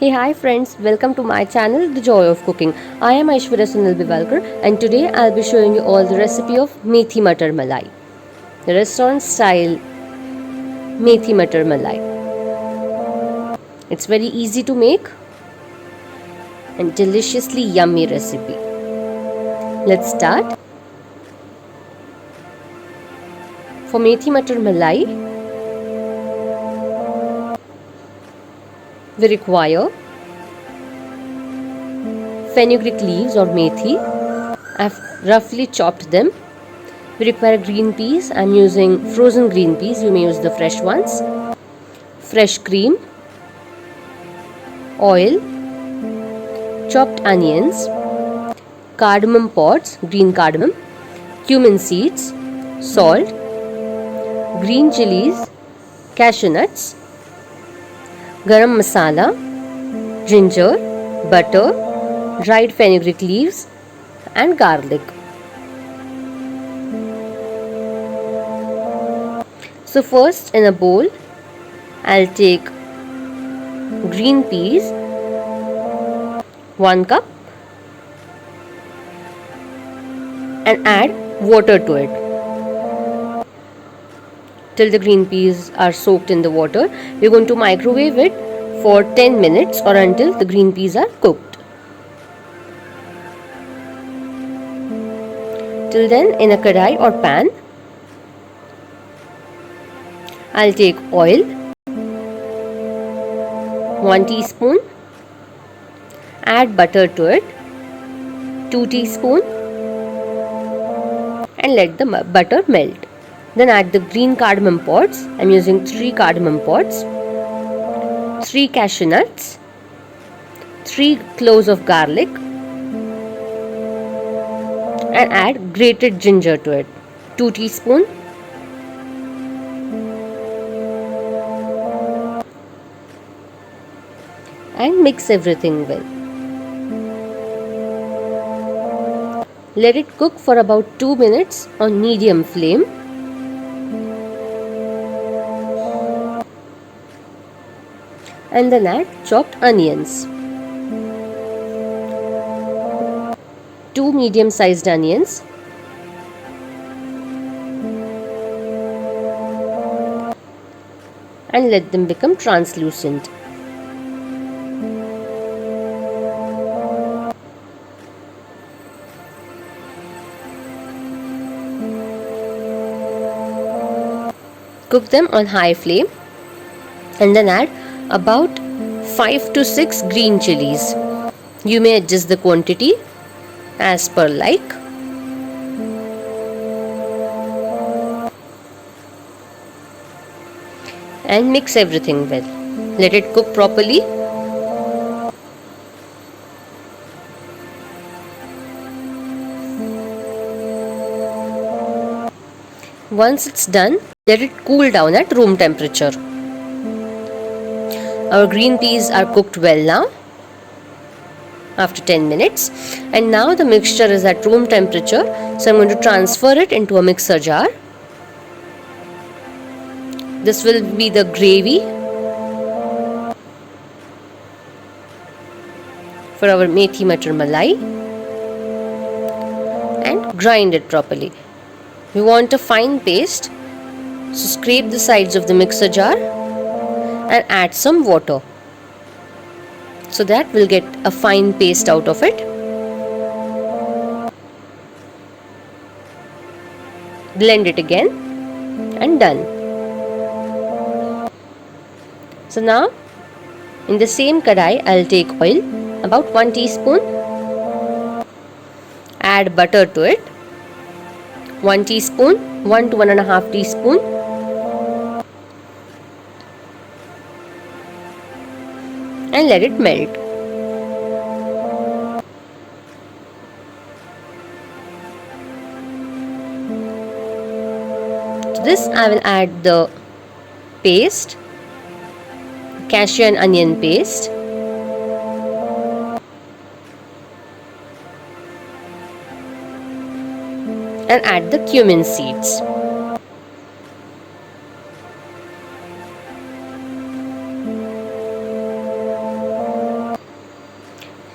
Hey, hi friends, welcome to my channel The Joy of Cooking. I am Aishwarya Sunil Bivalkar and today I'll be showing you all the recipe of Methi Matar Malai. The restaurant style Methi Matar Malai. It's very easy to make and deliciously yummy recipe. Let's start. For Methi Matar Malai, we require fenugreek leaves or methi. I've roughly chopped them. We require green peas. I'm using frozen green peas. You may use the fresh ones. Fresh cream, oil, chopped onions, cardamom pods, green cardamom, cumin seeds, salt, green chilies, cashew nuts, garam masala, ginger, butter, dried fenugreek leaves and garlic. So first in a bowl I'll take green peas 1 cup and add water to it till the green peas are soaked in the water. We're going to microwave it for 10 minutes or until the green peas are cooked. Till then, in a kadai or pan, I'll take oil 1 teaspoon, add butter to it 2 teaspoon and let the butter melt. Then add the green cardamom pods. I'm using 3 cardamom pods, 3 cashew nuts, 3 cloves of garlic and add grated ginger to it 2 teaspoon. And mix everything well. Let it cook for about 2 minutes on medium flame. And then add chopped onions. 2 medium-sized onions. And let them become translucent. Cook them on high flame and then add about 5 to 6 green chilies. You may adjust the quantity as per like. And mix everything well. Let it cook properly. Once it's done, let it cool down at room temperature. Our green peas are cooked well now after 10 minutes and now the mixture is at room temperature, so I'm going to transfer it into a mixer jar. This will be the gravy for our Methi Matar Malai and grind it properly. We want a fine paste, so scrape the sides of the mixer jar and add some water so that we'll get a fine paste out of it. Blend it again and done. So now in the same kadai I'll take oil about 1 teaspoon, add butter to it 1 teaspoon, 1 to 1.5 teaspoon and let it melt. To this I will add the paste, cashew and onion paste, and add the cumin seeds.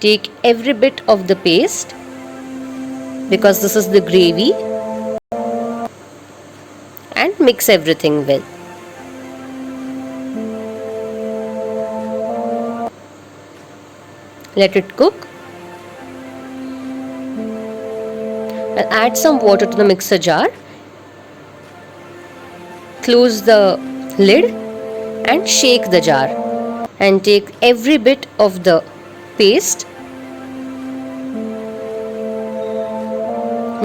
Take every bit of the paste because this is the gravy and mix everything well. Let it cook. I'll add some water to the mixer jar. Close the lid and shake the jar and take every bit of the paste.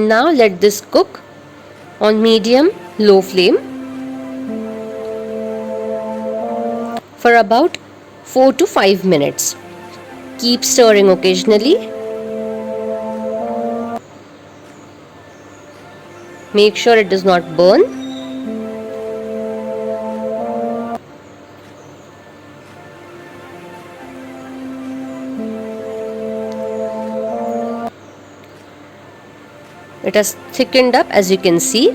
Now let this cook on medium-low flame for about 4 to 5 minutes. Keep stirring occasionally. Make sure it does not burn. It has thickened up, as you can see.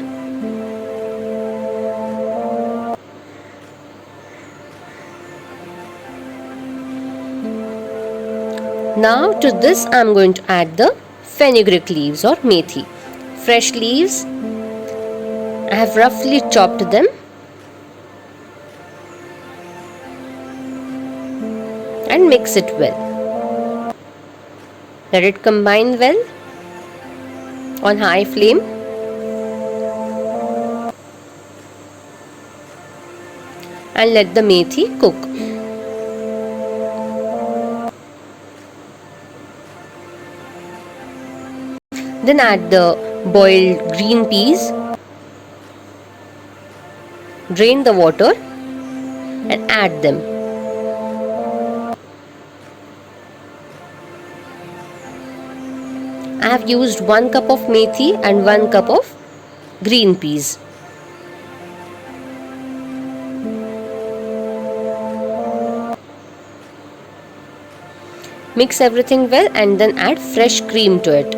Now to this I am going to add the fenugreek leaves or methi. Fresh leaves. I have roughly chopped them and mix it well. Let it combine well on high flame. And let the methi cook. Then add the boiled green peas. Drain the water and add them. I have used 1 cup of methi and 1 cup of green peas. Mix everything well and then add fresh cream to it.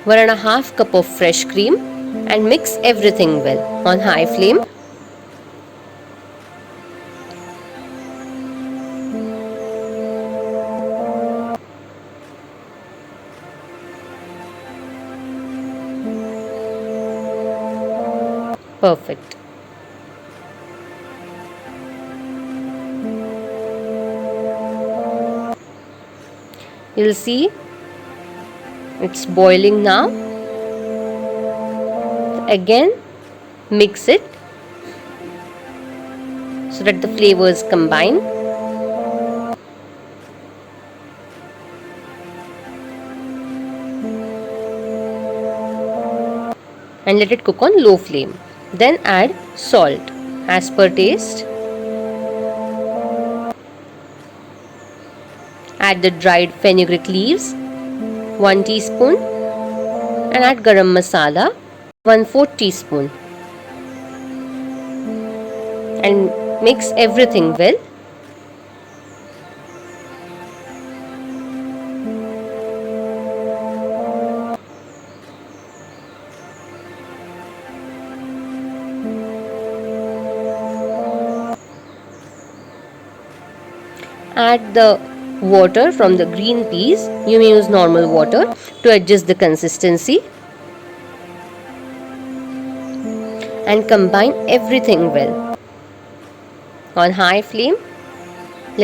One and a half cup of fresh cream and mix everything well on high flame. Perfect. You'll see it's boiling now. Again, mix it so that the flavors combine. And let it cook on low flame. Then add salt as per taste. Add the dried fenugreek leaves, 1 teaspoon, and add garam masala, 1/4 teaspoon, and mix everything well. Add the water from the green peas. You may use normal water to adjust the consistency. And combine everything well. On high flame,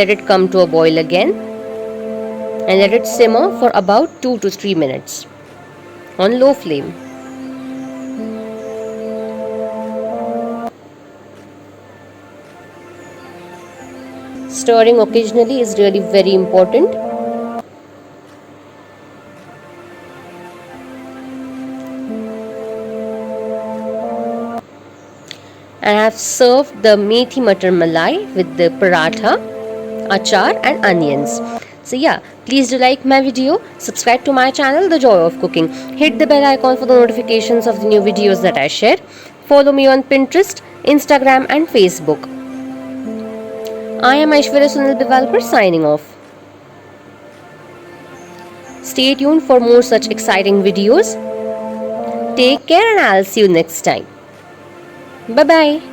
let it come to a boil again. And let it simmer for about 2 to 3 minutes. On low flame. Stirring occasionally is really very important. I have served the methi matar malai with the paratha, achar and onions. So yeah, please do like my video, subscribe to my channel The Joy of Cooking, hit the bell icon for the notifications of the new videos that I share. Follow me on Pinterest, Instagram and Facebook. I am Aishwarya Sunil Bivalkar signing off. Stay tuned for more such exciting videos. Take care and I'll see you next time. Bye bye.